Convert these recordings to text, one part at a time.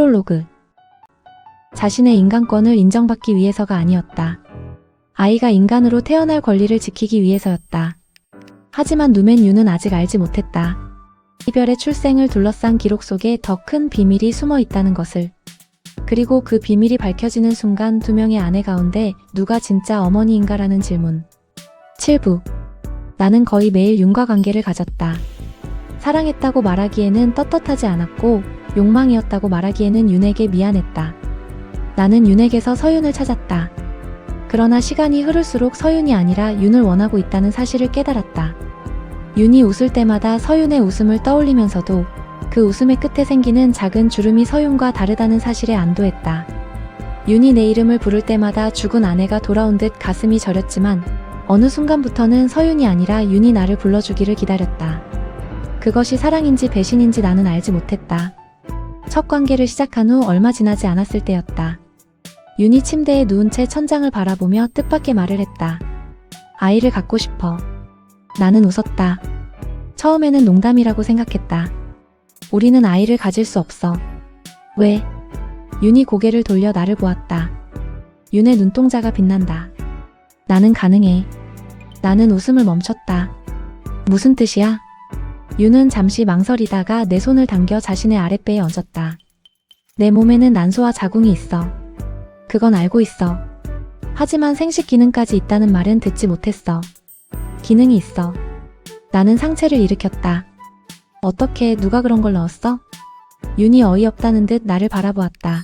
프롤로그. 자신의 인간권을 인정받기 위해서가 아니었다. 아이가 인간으로 태어날 권리를 지키기 위해서였다. 하지만 누멘 유는 아직 알지 못했다. 이별의 출생을 둘러싼 기록 속에 더 큰 비밀이 숨어 있다는 것을. 그리고 그 비밀이 밝혀지는 순간 두 명의 아내 가운데 누가 진짜 어머니인가라는 질문. 7부. 나는 거의 매일 윤과 관계를 가졌다. 사랑했다고 말하기에는 떳떳하지 않았고 욕망이었다고 말하기에는 윤에게 미안했다. 나는 윤에게서 서윤을 찾았다. 그러나 시간이 흐를수록 서윤이 아니라 윤을 원하고 있다는 사실을 깨달았다. 윤이 웃을 때마다 서윤의 웃음을 떠올리면서도 그 웃음의 끝에 생기는 작은 주름이 서윤과 다르다는 사실에 안도했다. 윤이 내 이름을 부를 때마다 죽은 아내가 돌아온 듯 가슴이 저렸지만 어느 순간부터는 서윤이 아니라 윤이 나를 불러주기를 기다렸다. 그것이 사랑인지 배신인지 나는 알지 못했다. 첫 관계를 시작한 후 얼마 지나지 않았을 때였다. 윤이 침대에 누운 채 천장을 바라보며 뜻밖의 말을 했다. 아이를 갖고 싶어. 나는 웃었다. 처음에는 농담이라고 생각했다. 우리는 아이를 가질 수 없어. 왜? 윤이 고개를 돌려 나를 보았다. 윤의 눈동자가 빛난다. 나는 가능해. 나는 웃음을 멈췄다. 무슨 뜻이야? 윤은 잠시 망설이다가 내 손을 당겨 자신의 아랫배에 얹었다. 내 몸에는 난소와 자궁이 있어. 그건 알고 있어. 하지만 생식 기능까지 있다는 말은 듣지 못했어. 기능이 있어. 나는 상체를 일으켰다. 어떻게 누가 그런 걸 넣었어? 윤이 어이없다는 듯 나를 바라보았다.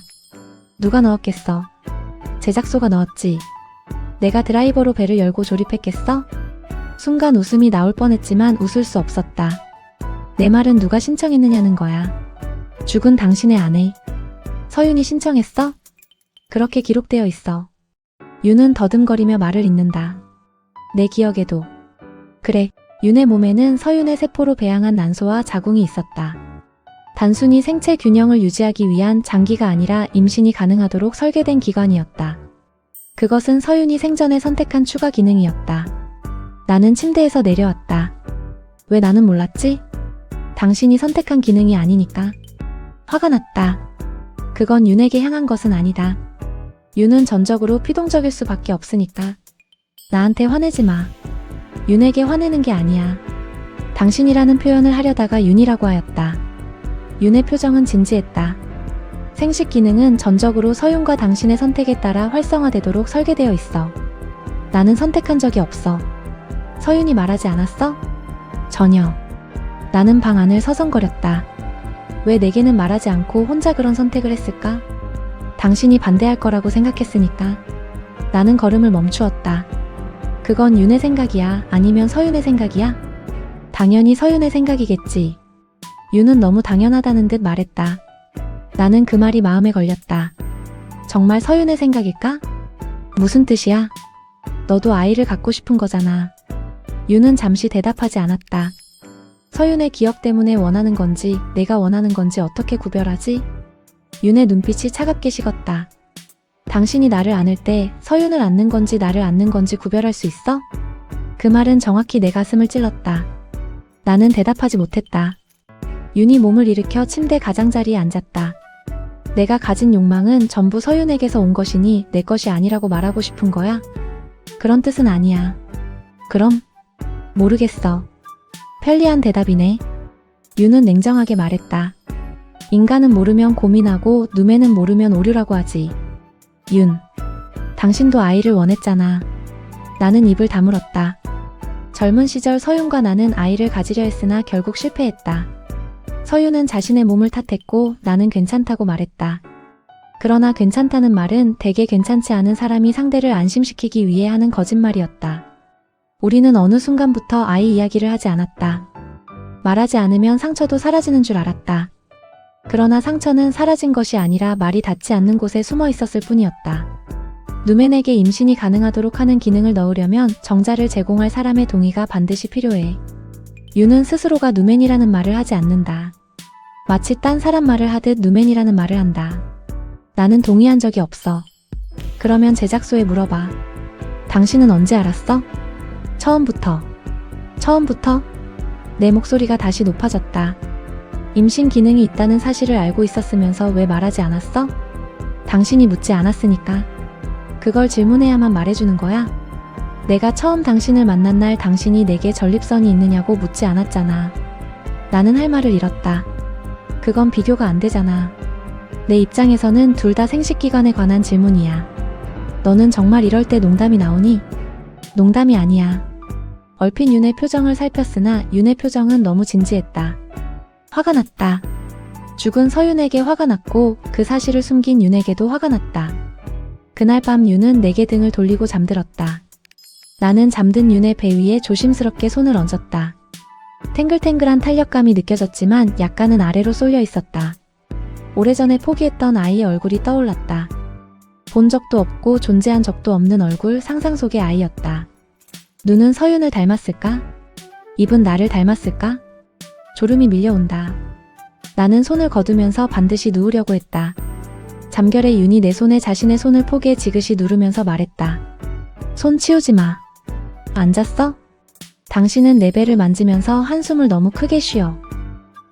누가 넣었겠어? 제작소가 넣었지. 내가 드라이버로 배를 열고 조립했겠어? 순간 웃음이 나올 뻔했지만 웃을 수 없었다. 내 말은 누가 신청했느냐는 거야. 죽은 당신의 아내. 서윤이 신청했어? 그렇게 기록되어 있어. 윤은 더듬거리며 말을 잇는다. 내 기억에도. 그래, 윤의 몸에는 서윤의 세포로 배양한 난소와 자궁이 있었다. 단순히 생체 균형을 유지하기 위한 장기가 아니라 임신이 가능하도록 설계된 기관이었다. 그것은 서윤이 생전에 선택한 추가 기능이었다. 나는 침대에서 내려왔다. 왜 나는 몰랐지? 당신이 선택한 기능이 아니니까. 화가 났다. 그건 윤에게 향한 것은 아니다. 윤은 전적으로 피동적일 수밖에 없으니까. 나한테 화내지 마. 윤에게 화내는 게 아니야. 당신이라는 표현을 하려다가 윤이라고 하였다. 윤의 표정은 진지했다. 생식 기능은 전적으로 서윤과 당신의 선택에 따라 활성화되도록 설계되어 있어. 나는 선택한 적이 없어. 서윤이 말하지 않았어? 전혀. 나는 방 안을 서성거렸다. 왜 내게는 말하지 않고 혼자 그런 선택을 했을까? 당신이 반대할 거라고 생각했으니까. 나는 걸음을 멈추었다. 그건 윤의 생각이야? 아니면 서윤의 생각이야? 당연히 서윤의 생각이겠지. 윤은 너무 당연하다는 듯 말했다. 나는 그 말이 마음에 걸렸다. 정말 서윤의 생각일까? 무슨 뜻이야? 너도 아이를 갖고 싶은 거잖아. 윤은 잠시 대답하지 않았다. 서윤의 기억 때문에 원하는 건지 내가 원하는 건지 어떻게 구별하지? 윤의 눈빛이 차갑게 식었다. 당신이 나를 안을 때 서윤을 안는 건지 나를 안는 건지 구별할 수 있어? 그 말은 정확히 내 가슴을 찔렀다. 나는 대답하지 못했다. 윤이 몸을 일으켜 침대 가장자리에 앉았다. 내가 가진 욕망은 전부 서윤에게서 온 것이니 내 것이 아니라고 말하고 싶은 거야? 그런 뜻은 아니야. 그럼? 모르겠어. 편리한 대답이네. 윤은 냉정하게 말했다. 인간은 모르면 고민하고 누멘은 모르면 오류라고 하지. 윤, 당신도 아이를 원했잖아. 나는 입을 다물었다. 젊은 시절 서윤과 나는 아이를 가지려 했으나 결국 실패했다. 서윤은 자신의 몸을 탓했고 나는 괜찮다고 말했다. 그러나 괜찮다는 말은 대개 괜찮지 않은 사람이 상대를 안심시키기 위해 하는 거짓말이었다. 우리는 어느 순간부터 아이 이야기를 하지 않았다. 말하지 않으면 상처도 사라지는 줄 알았다. 그러나 상처는 사라진 것이 아니라 말이 닿지 않는 곳에 숨어 있었을 뿐이었다. 누멘에게 임신이 가능하도록 하는 기능을 넣으려면 정자를 제공할 사람의 동의가 반드시 필요해. 윤은 스스로가 누멘이라는 말을 하지 않는다. 마치 딴 사람 말을 하듯 누멘이라는 말을 한다. 나는 동의한 적이 없어. 그러면 제작소에 물어봐. 당신은 언제 알았어? 처음부터. 처음부터? 내 목소리가 다시 높아졌다. 임신 기능이 있다는 사실을 알고 있었으면서 왜 말하지 않았어? 당신이 묻지 않았으니까. 그걸 질문해야만 말해주는 거야? 내가 처음 당신을 만난 날 당신이 내게 전립선이 있느냐고 묻지 않았잖아. 나는 할 말을 잃었다. 그건 비교가 안 되잖아. 내 입장에서는 둘 다 생식기관에 관한 질문이야. 너는 정말 이럴 때 농담이 나오니? 농담이 아니야. 얼핏 윤의 표정을 살폈으나 윤의 표정은 너무 진지했다. 화가 났다. 죽은 서윤에게 화가 났고 그 사실을 숨긴 윤에게도 화가 났다. 그날 밤 윤은 내게 등을 돌리고 잠들었다. 나는 잠든 윤의 배 위에 조심스럽게 손을 얹었다. 탱글탱글한 탄력감이 느껴졌지만 약간은 아래로 쏠려 있었다. 오래전에 포기했던 아이의 얼굴이 떠올랐다. 본 적도 없고 존재한 적도 없는 얼굴, 상상 속의 아이였다. 눈은 서윤을 닮았을까? 입은 나를 닮았을까? 졸음이 밀려온다. 나는 손을 거두면서 반드시 누우려고 했다. 잠결에 윤이 내 손에 자신의 손을 포개 지그시 누르면서 말했다. 손 치우지 마. 앉았어? 당신은 내 배를 만지면서 한숨을 너무 크게 쉬어.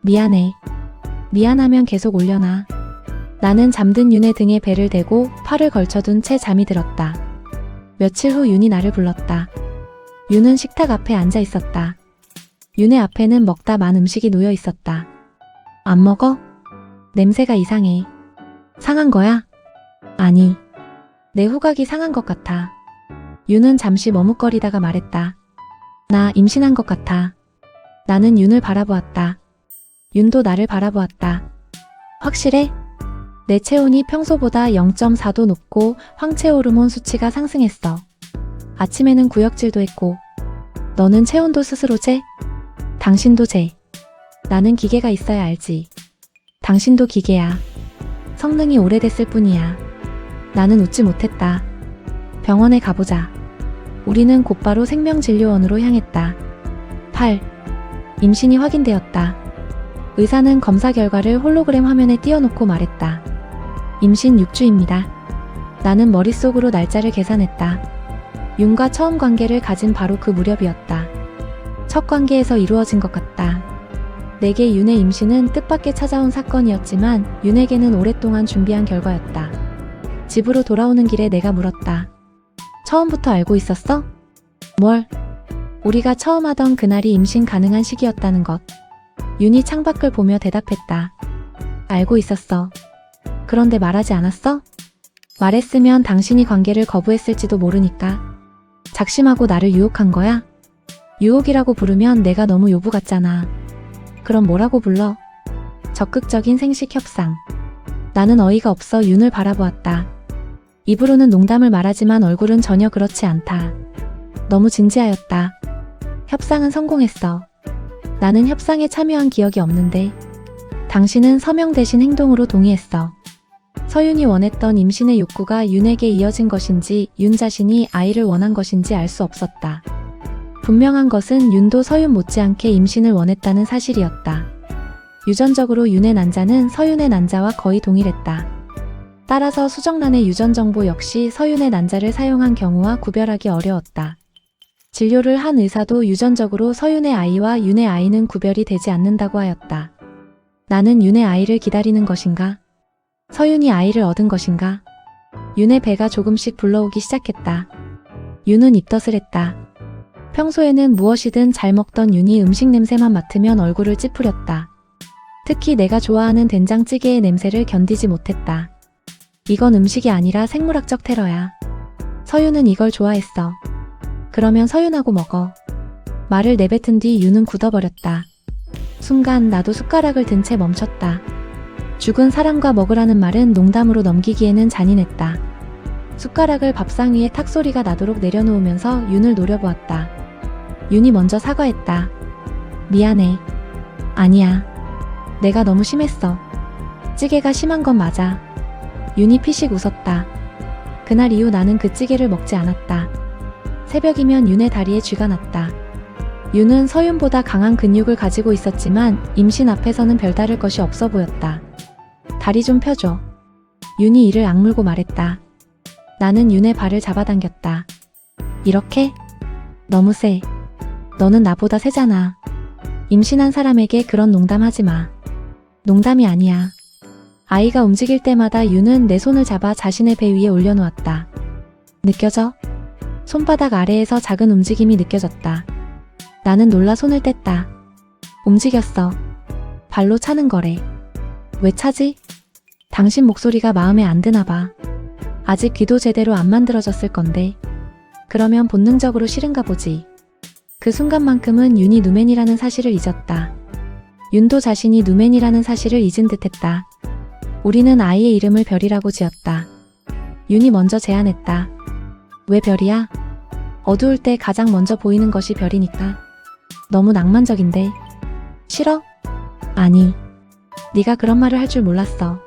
미안해. 미안하면 계속 올려놔. 나는 잠든 윤의 등에 배를 대고 팔을 걸쳐둔 채 잠이 들었다. 며칠 후 윤이 나를 불렀다. 윤은 식탁 앞에 앉아 있었다. 윤의 앞에는 먹다 만 음식이 놓여 있었다. 안 먹어? 냄새가 이상해. 상한 거야? 아니. 내 후각이 상한 것 같아. 윤은 잠시 머뭇거리다가 말했다. 나 임신한 것 같아. 나는 윤을 바라보았다. 윤도 나를 바라보았다. 확실해? 내 체온이 평소보다 0.4도 높고 황체 호르몬 수치가 상승했어. 아침에는 구역질도 했고. 너는 체온도 스스로 재? 당신도 재. 나는 기계가 있어야 알지. 당신도 기계야. 성능이 오래됐을 뿐이야. 나는 웃지 못했다. 병원에 가보자. 우리는 곧바로 생명진료원으로 향했다. 8. 임신이 확인되었다. 의사는 검사 결과를 홀로그램 화면에 띄워놓고 말했다. 임신 6주입니다. 나는 머릿속으로 날짜를 계산했다. 윤과 처음 관계를 가진 바로 그 무렵이었다. 첫 관계에서 이루어진 것 같다. 내게 윤의 임신은 뜻밖의 찾아온 사건이었지만 윤에게는 오랫동안 준비한 결과였다. 집으로 돌아오는 길에 내가 물었다. 처음부터 알고 있었어? 뭘? 우리가 처음 하던 그날이 임신 가능한 시기였다는 것. 윤이 창밖을 보며 대답했다. 알고 있었어. 그런데 말하지 않았어? 말했으면 당신이 관계를 거부했을지도 모르니까. 작심하고 나를 유혹한 거야? 유혹이라고 부르면 내가 너무 요부 같잖아. 그럼 뭐라고 불러? 적극적인 생식 협상. 나는 어이가 없어 윤을 바라보았다. 입으로는 농담을 말하지만 얼굴은 전혀 그렇지 않다. 너무 진지하였다. 협상은 성공했어. 나는 협상에 참여한 기억이 없는데. 당신은 서명 대신 행동으로 동의했어. 서윤이 원했던 임신의 욕구가 윤에게 이어진 것인지 윤 자신이 아이를 원한 것인지 알 수 없었다. 분명한 것은 윤도 서윤 못지않게 임신을 원했다는 사실이었다. 유전적으로 윤의 난자는 서윤의 난자와 거의 동일했다. 따라서 수정란의 유전 정보 역시 서윤의 난자를 사용한 경우와 구별하기 어려웠다. 진료를 한 의사도 유전적으로 서윤의 아이와 윤의 아이는 구별이 되지 않는다고 하였다. 나는 윤의 아이를 기다리는 것인가? 서윤이 아이를 얻은 것인가? 윤의 배가 조금씩 불러오기 시작했다. 윤은 입덧을 했다. 평소에는 무엇이든 잘 먹던 윤이 음식 냄새만 맡으면 얼굴을 찌푸렸다. 특히 내가 좋아하는 된장찌개의 냄새를 견디지 못했다. 이건 음식이 아니라 생물학적 테러야. 서윤은 이걸 좋아했어. 그러면 서윤하고 먹어. 말을 내뱉은 뒤 윤은 굳어버렸다. 순간 나도 숟가락을 든 채 멈췄다. 죽은 사람과 먹으라는 말은 농담으로 넘기기에는 잔인했다. 숟가락을 밥상 위에 탁 소리가 나도록 내려놓으면서 윤을 노려보았다. 윤이 먼저 사과했다. 미안해. 아니야. 내가 너무 심했어. 찌개가 심한 건 맞아. 윤이 피식 웃었다. 그날 이후 나는 그 찌개를 먹지 않았다. 새벽이면 윤의 다리에 쥐가 났다. 윤은 서윤보다 강한 근육을 가지고 있었지만 임신 앞에서는 별다를 것이 없어 보였다. 다리 좀 펴줘. 윤이 이를 악물고 말했다. 나는 윤의 발을 잡아당겼다. 이렇게? 너무 세. 너는 나보다 세잖아. 임신한 사람에게 그런 농담 하지 마. 농담이 아니야. 아이가 움직일 때마다 윤은 내 손을 잡아 자신의 배 위에 올려놓았다. 느껴져? 손바닥 아래에서 작은 움직임이 느껴졌다. 나는 놀라 손을 뗐다. 움직였어. 발로 차는 거래. 왜 차지? 당신 목소리가 마음에 안 드나 봐. 아직 귀도 제대로 안 만들어졌을 건데. 그러면 본능적으로 싫은가 보지. 그 순간만큼은 윤이 누맨이라는 사실을 잊었다. 윤도 자신이 누맨이라는 사실을 잊은 듯했다. 우리는 아이의 이름을 별이라고 지었다. 윤이 먼저 제안했다. 왜 별이야? 어두울 때 가장 먼저 보이는 것이 별이니까. 너무 낭만적인데. 싫어? 아니. 네가 그런 말을 할 줄 몰랐어.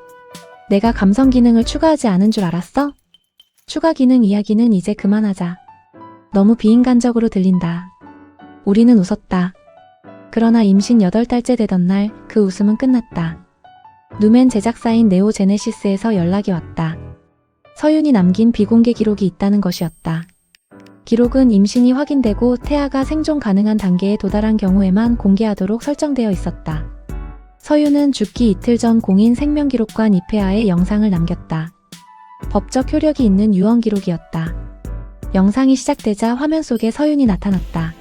내가 감성 기능을 추가하지 않은 줄 알았어? 추가 기능 이야기는 이제 그만하자. 너무 비인간적으로 들린다. 우리는 웃었다. 그러나 임신 8달째 되던 날 그 웃음은 끝났다. 누맨 제작사인 네오제네시스에서 연락이 왔다. 서윤이 남긴 비공개 기록이 있다는 것이었다. 기록은 임신이 확인되고 태아가 생존 가능한 단계에 도달한 경우에만 공개하도록 설정되어 있었다. 서윤은 죽기 이틀 전 공인 생명기록관 입회하에 영상을 남겼다. 법적 효력이 있는 유언 기록이었다. 영상이 시작되자 화면 속에 서윤이 나타났다.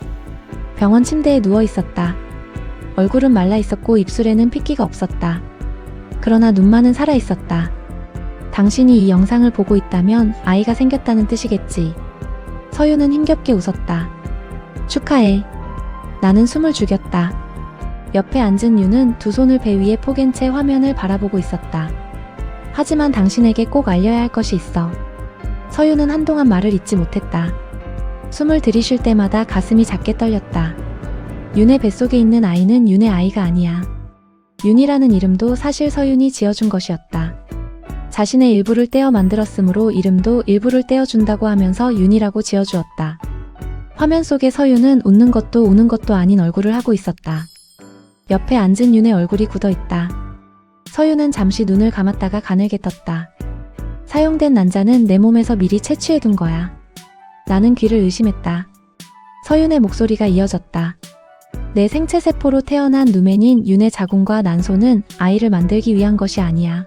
병원 침대에 누워 있었다. 얼굴은 말라 있었고 입술에는 핏기가 없었다. 그러나 눈만은 살아 있었다. 당신이 이 영상을 보고 있다면 아이가 생겼다는 뜻이겠지. 서윤은 힘겹게 웃었다. 축하해. 나는 숨을 죽였다. 옆에 앉은 윤은 두 손을 배 위에 포갠 채 화면을 바라보고 있었다. 하지만 당신에게 꼭 알려야 할 것이 있어. 서윤은 한동안 말을 잇지 못했다. 숨을 들이쉴 때마다 가슴이 작게 떨렸다. 윤의 뱃속에 있는 아이는 윤의 아이가 아니야. 윤이라는 이름도 사실 서윤이 지어준 것이었다. 자신의 일부를 떼어 만들었으므로 이름도 일부를 떼어준다고 하면서 윤이라고 지어주었다. 화면 속의 서윤은 웃는 것도 우는 것도 아닌 얼굴을 하고 있었다. 옆에 앉은 윤의 얼굴이 굳어있다. 서윤은 잠시 눈을 감았다가 가늘게 떴다. 사용된 난자는 내 몸에서 미리 채취해둔 거야. 나는 귀를 의심했다. 서윤의 목소리가 이어졌다. 내 생체세포로 태어난 누맨인 윤의 자궁과 난소는 아이를 만들기 위한 것이 아니야.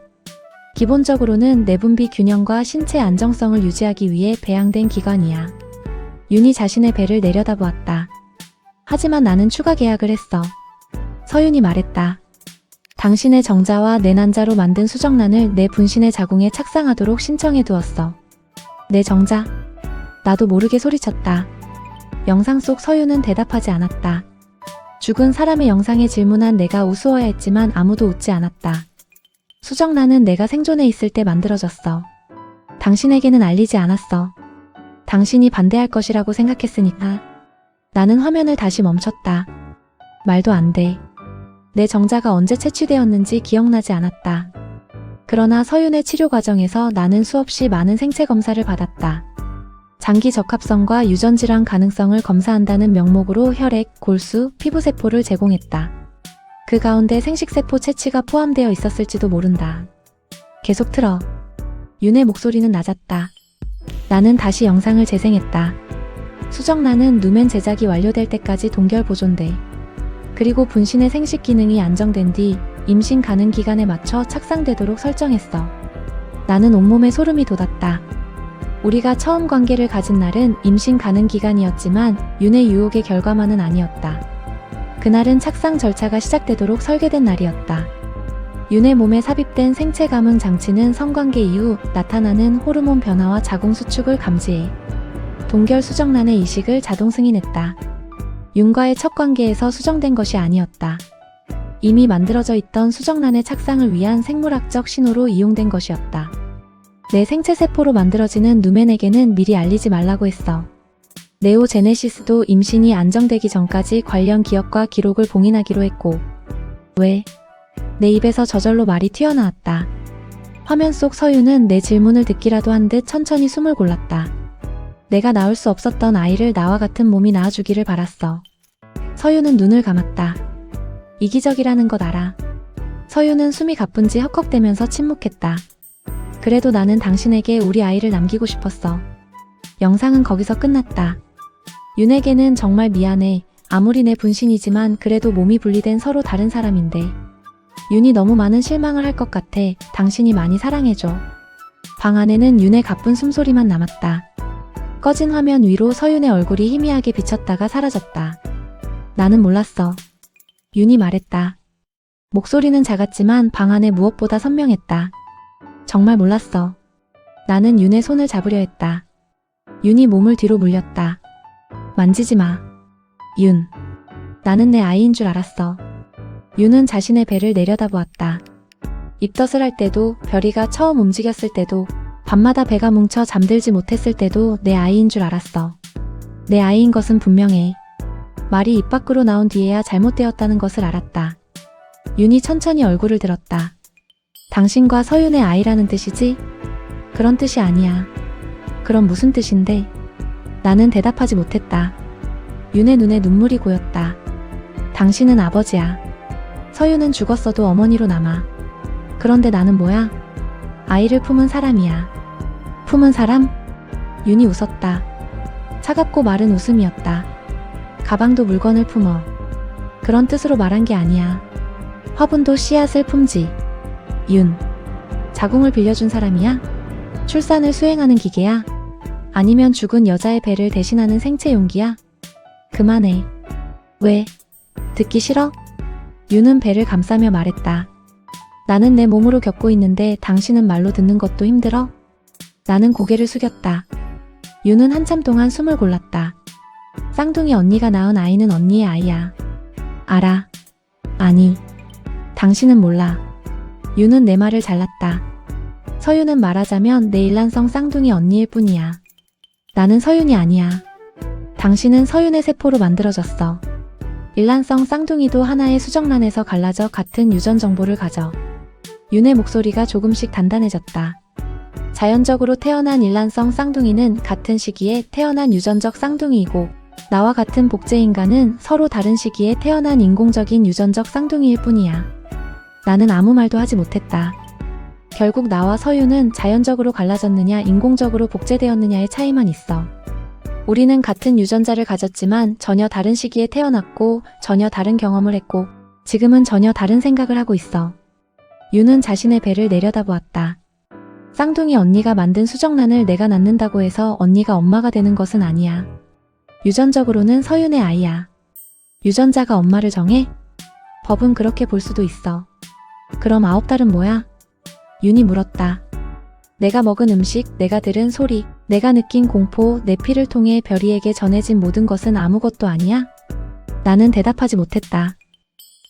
기본적으로는 내분비 균형과 신체 안정성을 유지하기 위해 배양된 기관이야. 윤이 자신의 배를 내려다보았다. 하지만 나는 추가 계약을 했어. 서윤이 말했다. 당신의 정자와 내 난자로 만든 수정란을 내 분신의 자궁에 착상하도록 신청해 두었어. 내 정자? 나도 모르게 소리쳤다. 영상 속 서윤은 대답하지 않았다. 죽은 사람의 영상에 질문한 내가 우스워야 했지만 아무도 웃지 않았다. 수정란은 내가 생존해 있을 때 만들어졌어. 당신에게는 알리지 않았어. 당신이 반대할 것이라고 생각했으니까. 나는 화면을 다시 멈췄다. 말도 안 돼. 내 정자가 언제 채취되었는지 기억나지 않았다. 그러나 서윤의 치료 과정에서 나는 수없이 많은 생체 검사를 받았다. 장기 적합성과 유전질환 가능성을 검사한다는 명목으로 혈액, 골수, 피부세포를 제공했다. 그 가운데 생식세포 채취가 포함되어 있었을지도 모른다. 계속 틀어. 윤의 목소리는 낮았다. 나는 다시 영상을 재생했다. 수정란은 누맨 제작이 완료될 때까지 동결 보존돼. 그리고 분신의 생식 기능이 안정된 뒤 임신 가능 기간에 맞춰 착상되도록 설정했어. 나는 온몸에 소름이 돋았다. 우리가 처음 관계를 가진 날은 임신 가능 기간이었지만 윤의 유혹의 결과만은 아니었다. 그날은 착상 절차가 시작되도록 설계된 날이었다. 윤의 몸에 삽입된 생체 감응 장치는 성관계 이후 나타나는 호르몬 변화와 자궁 수축을 감지해 동결 수정란의 이식을 자동 승인했다. 윤과의 첫 관계에서 수정된 것이 아니었다. 이미 만들어져 있던 수정란의 착상을 위한 생물학적 신호로 이용된 것이었다. 내 생체세포로 만들어지는 누맨에게는 미리 알리지 말라고 했어. 네오제네시스도 임신이 안정되기 전까지 관련 기억과 기록을 봉인하기로 했고. 왜? 내 입에서 저절로 말이 튀어나왔다. 화면 속 서윤은 내 질문을 듣기라도 한 듯 천천히 숨을 골랐다. 내가 낳을 수 없었던 아이를 나와 같은 몸이 낳아주기를 바랐어. 서윤은 눈을 감았다. 이기적이라는 것 알아. 서윤은 숨이 가쁜지 헉헉대면서 침묵했다. 그래도 나는 당신에게 우리 아이를 남기고 싶었어. 영상은 거기서 끝났다. 윤에게는 정말 미안해. 아무리 내 분신이지만 그래도 몸이 분리된 서로 다른 사람인데. 윤이 너무 많은 실망을 할 것 같아. 당신이 많이 사랑해줘. 방 안에는 윤의 가쁜 숨소리만 남았다. 꺼진 화면 위로 서윤의 얼굴이 희미하게 비쳤다가 사라졌다. 나는 몰랐어. 윤이 말했다. 목소리는 작았지만 방 안에 무엇보다 선명했다. 정말 몰랐어. 나는 윤의 손을 잡으려 했다. 윤이 몸을 뒤로 물렸다. 만지지 마. 윤. 나는 내 아이인 줄 알았어. 윤은 자신의 배를 내려다보았다. 입덧을 할 때도, 별이가 처음 움직였을 때도, 밤마다 배가 뭉쳐 잠들지 못했을 때도 내 아이인 줄 알았어. 내 아이인 것은 분명해. 말이 입 밖으로 나온 뒤에야 잘못되었다는 것을 알았다. 윤이 천천히 얼굴을 들었다. 당신과 서윤의 아이라는 뜻이지? 그런 뜻이 아니야. 그럼 무슨 뜻인데? 나는 대답하지 못했다. 윤의 눈에 눈물이 고였다. 당신은 아버지야. 서윤은 죽었어도 어머니로 남아. 그런데 나는 뭐야? 아이를 품은 사람이야. 품은 사람? 윤이 웃었다. 차갑고 마른 웃음이었다. 가방도 물건을 품어. 그런 뜻으로 말한 게 아니야. 화분도 씨앗을 품지. 윤. 자궁을 빌려준 사람이야? 출산을 수행하는 기계야? 아니면 죽은 여자의 배를 대신하는 생체 용기야? 그만해. 왜? 듣기 싫어? 윤은 배를 감싸며 말했다. 나는 내 몸으로 겪고 있는데 당신은 말로 듣는 것도 힘들어? 나는 고개를 숙였다. 윤은 한참 동안 숨을 골랐다. 쌍둥이 언니가 낳은 아이는 언니의 아이야. 알아. 아니. 당신은 몰라. 윤은 내 말을 잘랐다. 서윤은 말하자면 내 일란성 쌍둥이 언니일 뿐이야. 나는 서윤이 아니야. 당신은 서윤의 세포로 만들어졌어. 일란성 쌍둥이도 하나의 수정란에서 갈라져 같은 유전 정보를 가져. 윤의 목소리가 조금씩 단단해졌다. 자연적으로 태어난 일란성 쌍둥이는 같은 시기에 태어난 유전적 쌍둥이이고, 나와 같은 복제인간은 서로 다른 시기에 태어난 인공적인 유전적 쌍둥이일 뿐이야. 나는 아무 말도 하지 못했다. 결국 나와 서윤은 자연적으로 갈라졌느냐 인공적으로 복제되었느냐의 차이만 있어. 우리는 같은 유전자를 가졌지만 전혀 다른 시기에 태어났고 전혀 다른 경험을 했고 지금은 전혀 다른 생각을 하고 있어. 윤은 자신의 배를 내려다보았다. 쌍둥이 언니가 만든 수정란을 내가 낳는다고 해서 언니가 엄마가 되는 것은 아니야. 유전적으로는 서윤의 아이야. 유전자가 엄마를 정해? 법은 그렇게 볼 수도 있어. 그럼 9달은 뭐야? 윤이 물었다. 내가 먹은 음식, 내가 들은 소리, 내가 느낀 공포, 내 피를 통해 별이에게 전해진 모든 것은 아무것도 아니야? 나는 대답하지 못했다.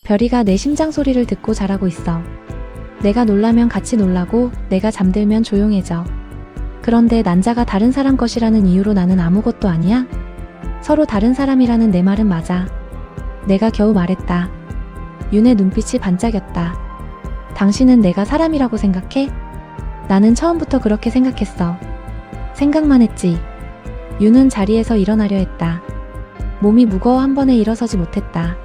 별이가 내 심장 소리를 듣고 자라고 있어. 내가 놀라면 같이 놀라고, 내가 잠들면 조용해져. 그런데 난자가 다른 사람 것이라는 이유로 나는 아무것도 아니야? 서로 다른 사람이라는 내 말은 맞아. 내가 겨우 말했다. 윤의 눈빛이 반짝였다. 당신은 내가 사람이라고 생각해? 나는 처음부터 그렇게 생각했어. 생각만 했지. 윤은 자리에서 일어나려 했다. 몸이 무거워 한 번에 일어서지 못했다.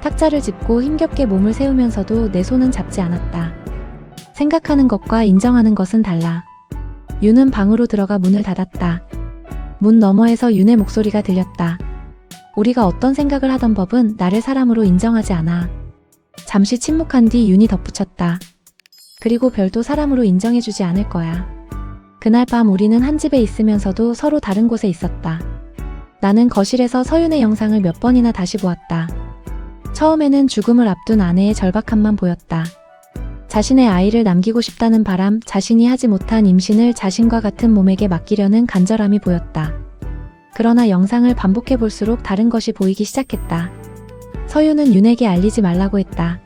탁자를 짚고 힘겹게 몸을 세우면서도 내 손은 잡지 않았다. 생각하는 것과 인정하는 것은 달라. 윤은 방으로 들어가 문을 닫았다. 문 너머에서 윤의 목소리가 들렸다. 우리가 어떤 생각을 하던 법은 나를 사람으로 인정하지 않아. 잠시 침묵한 뒤 윤이 덧붙였다. 그리고 별도 사람으로 인정해주지 않을 거야. 그날 밤 우리는 한 집에 있으면서도 서로 다른 곳에 있었다. 나는 거실에서 서윤의 영상을 몇 번이나 다시 보았다. 처음에는 죽음을 앞둔 아내의 절박함만 보였다. 자신의 아이를 남기고 싶다는 바람, 자신이 하지 못한 임신을 자신과 같은 몸에게 맡기려는 간절함이 보였다. 그러나 영상을 반복해 볼수록 다른 것이 보이기 시작했다. 서윤은 윤에게 알리지 말라고 했다.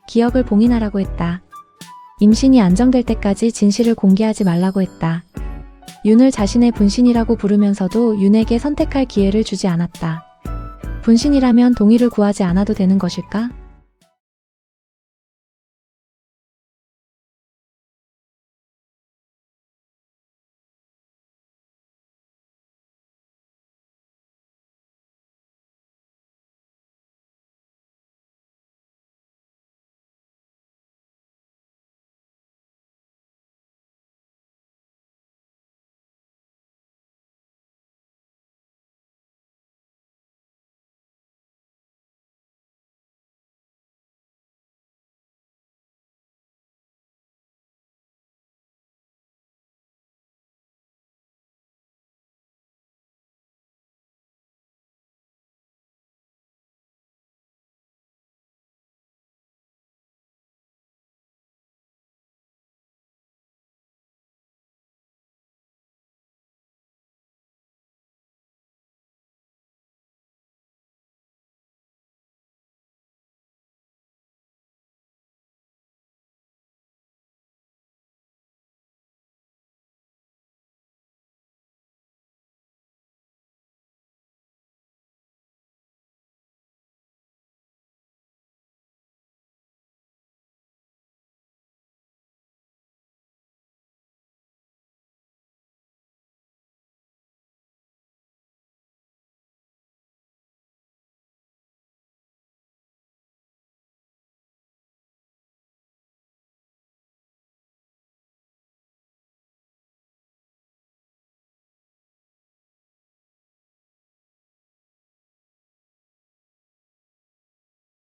기억을 봉인하라고 했다. 임신이 안정될 때까지 진실을 공개하지 말라고 했다. 윤을 자신의 분신이라고 부르면서도 윤에게 선택할 기회를 주지 않았다. 분신이라면 동의를 구하지 않아도 되는 것일까?